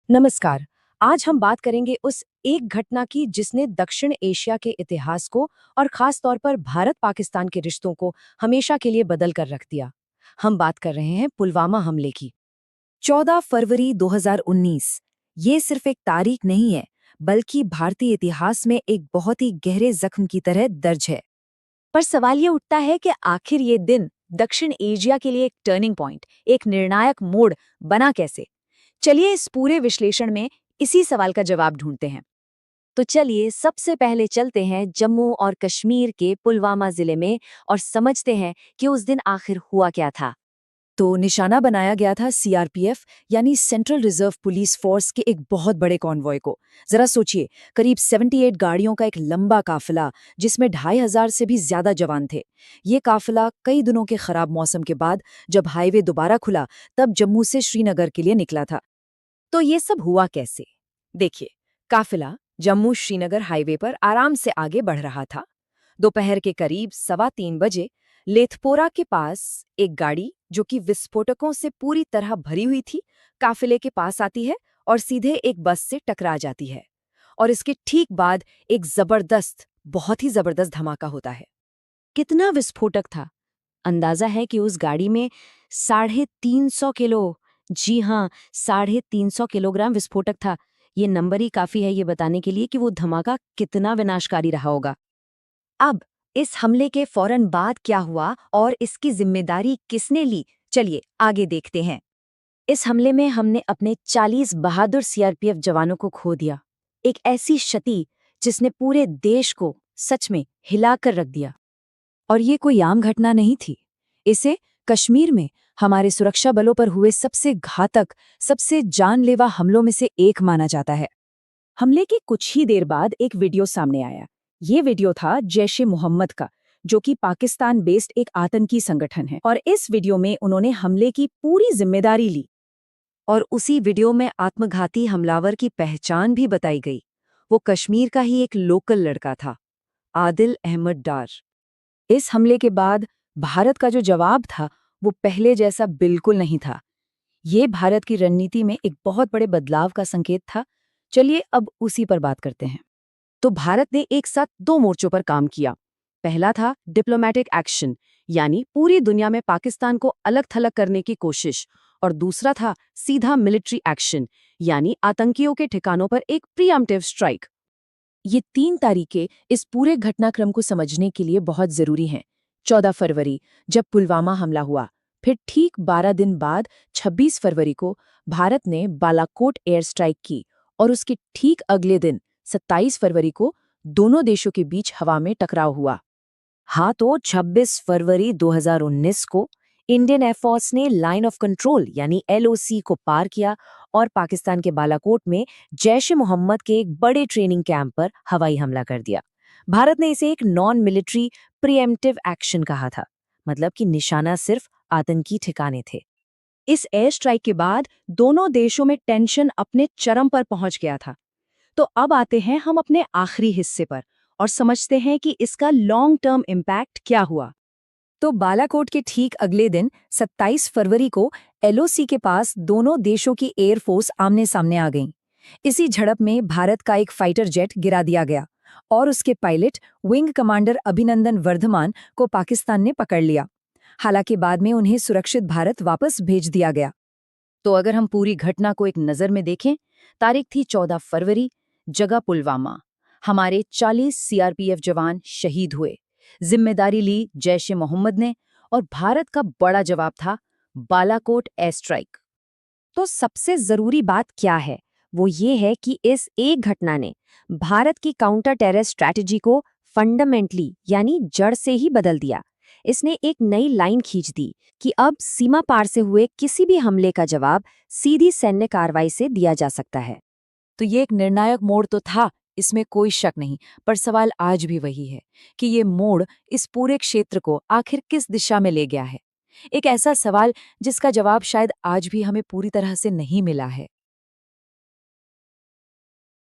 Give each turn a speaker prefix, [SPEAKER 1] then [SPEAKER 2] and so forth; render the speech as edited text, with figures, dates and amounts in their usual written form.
[SPEAKER 1] नमस्कार। आज हम बात करेंगे उस एक घटना की जिसने दक्षिण एशिया के इतिहास को और खास तौर पर भारत पाकिस्तान के रिश्तों को हमेशा के लिए बदल कर रख दिया। हम बात कर रहे हैं पुलवामा हमले की। 14 फरवरी 2019 ये सिर्फ एक तारीख नहीं है, बल्कि भारतीय इतिहास में एक बहुत ही गहरे जख्म की तरह दर्ज है। पर सवाल ये उठता है कि आखिर ये दिन दक्षिण एशिया के लिए एक टर्निंग पॉइंट, एक निर्णायक मोड़ बना कैसे? चलिए इस पूरे विश्लेषण में इसी सवाल का जवाब ढूंढते हैं। तो चलिए सबसे पहले चलते हैं जम्मू और कश्मीर के पुलवामा जिले में और समझते हैं कि उस दिन आखिर हुआ क्या था। तो निशाना बनाया गया था सीआरपीएफ यानी सेंट्रल रिजर्व पुलिस फोर्स के एक बहुत बड़े कॉन्वॉय को। जरा सोचिए, करीब 78 गाड़ियों का एक लंबा काफिला जिसमें 2500 से भी ज्यादा जवान थे। ये काफिला कई दिनों के खराब मौसम के बाद जब हाईवे दोबारा खुला तब जम्मू से श्रीनगर के लिए निकला था। तो ये सब हुआ कैसे? देखिए, काफिला जम्मू श्रीनगर हाईवे पर आराम से आगे बढ़ रहा था। दोपहर के करीब 3:15 बजे लेथपोरा के पास एक गाड़ी जो कि विस्फोटकों से पूरी तरह भरी हुई थी, काफिले के पास आती है और सीधे एक बस से टकरा जाती है। और इसके ठीक बाद एक बहुत ही जबरदस्त धमाका होता है। कितना विस्फोटक था? अंदाजा है कि उस गाड़ी में 350 किलो, जी हाँ, 350 किलोग्राम विस्फोटक था। ये नंबर ही काफी है ये बताने के लिए कि वो धमाका कितना विनाशकारी रहा होगा। अब इस हमले के फौरन बाद क्या हुआ और इसकी जिम्मेदारी किसने ली, चलिए आगे देखते हैं। इस हमले में हमने अपने 40 बहादुर सीआरपीएफ जवानों को खो दिया। एक ऐसी क्षति जिसने पूरे देश को सच में हिलाकर रख दिया। और ये कोई आम घटना नहीं थी। इसे कश्मीर में हमारे सुरक्षा बलों पर हुए सबसे घातक, सबसे जानलेवा हमलों में से एक माना जाता है। हमले के कुछ ही देर बाद एक वीडियो सामने आया। ये वीडियो था जैश ए मोहम्मद का, जो कि पाकिस्तान बेस्ड एक आतंकी संगठन है। और इस वीडियो में उन्होंने हमले की पूरी जिम्मेदारी ली। और उसी वीडियो में आत्मघाती हमलावर की पहचान भी बताई गई। वो कश्मीर का ही एक लोकल लड़का था, आदिल अहमद डार। इस हमले के बाद भारत का जो जवाब था वो पहले जैसा बिल्कुल नहीं था। ये भारत की रणनीति में एक बहुत बड़े बदलाव का संकेत था। चलिए अब उसी पर बात करते हैं। तो भारत ने एक साथ दो मोर्चों पर काम किया। पहला था डिप्लोमेटिक एक्शन, यानी पूरी दुनिया में पाकिस्तान को अलग थलग करने की कोशिश। और दूसरा था सीधा मिलिट्री एक्शन, यानी आतंकियों के ठिकानों पर एक प्रीएम्प्टिव स्ट्राइक। ये 3 तारीखें इस पूरे घटनाक्रम को समझने के लिए बहुत जरूरी हैं। 14 फरवरी जब पुलवामा हमला हुआ, फिर ठीक 12 दिन बाद 26 फरवरी को भारत ने बालाकोट एयर स्ट्राइक की और उसके ठीक अगले दिन 27 फरवरी को दोनों देशों के बीच हवा में टकराव हुआ। हाँ, तो 26 फरवरी 2019 को इंडियन एयरफोर्स ने लाइन ऑफ कंट्रोल यानी एलओसी को पार किया और पाकिस्तान के बालाकोट में जैश ए मोहम्मद के एक बड़े ट्रेनिंग कैंप पर हवाई हमला कर दिया। भारत ने इसे एक नॉन मिलिट्री प्रीएम्प्टिव एक्शन कहा था, मतलब कि निशाना सिर्फ आतंकी ठिकाने थे। इस एयर स्ट्राइक के बाद दोनों देशों में टेंशन अपने चरम पर पहुंच गया था। तो अब आते हैं हम अपने आखिरी हिस्से पर और समझते हैं कि इसका लॉन्ग टर्म इम्पैक्ट क्या हुआ। तो बालाकोट के ठीक अगले दिन 27 फरवरी को एलओसी के पास दोनों देशों की एयरफोर्स आमने सामने आ गईं। इसी झड़प में भारत का एक फाइटर जेट गिरा दिया गया और उसके pilot wing commander Abhinandan Varthaman को पाकिस्तान ने पकड़ लिया। हालांकि बाद में उन्हें सुरक्षित भारत वापस भेज दिया गया। तो अगर हम पूरी घटना को एक नज़र में देखें, तारीख थी 14 फरवरी, जगह पुलवामा। हमारे 40 सीआरपीएफ जवान शहीद हुए। जिम्मेदारी ली जैश ए मोहम्मद ने और भारत का बड़ा जवाब था बालाकोट एयर स्ट्राइक। तो सबसे जरूरी बात क्या है? वो ये है कि इस एक घटना ने भारत की काउंटर टेरर स्ट्रैटेजी को फंडामेंटली यानी जड़ से ही बदल दिया। इसने एक नई लाइन खींच दी कि अब सीमा पार से हुए किसी भी हमले का जवाब सीधी सैन्य कार्रवाई से दिया जा सकता है। तो ये एक निर्णायक मोड़ तो था, इसमें कोई शक नहीं, पर सवाल आज भी वही है कि ये मोड़ इस पूरे क्षेत्र को आखिर किस दिशा में ले गया है। एक ऐसा सवाल जिसका जवाब शायद आज भी हमें पूरी तरह से नहीं मिला है।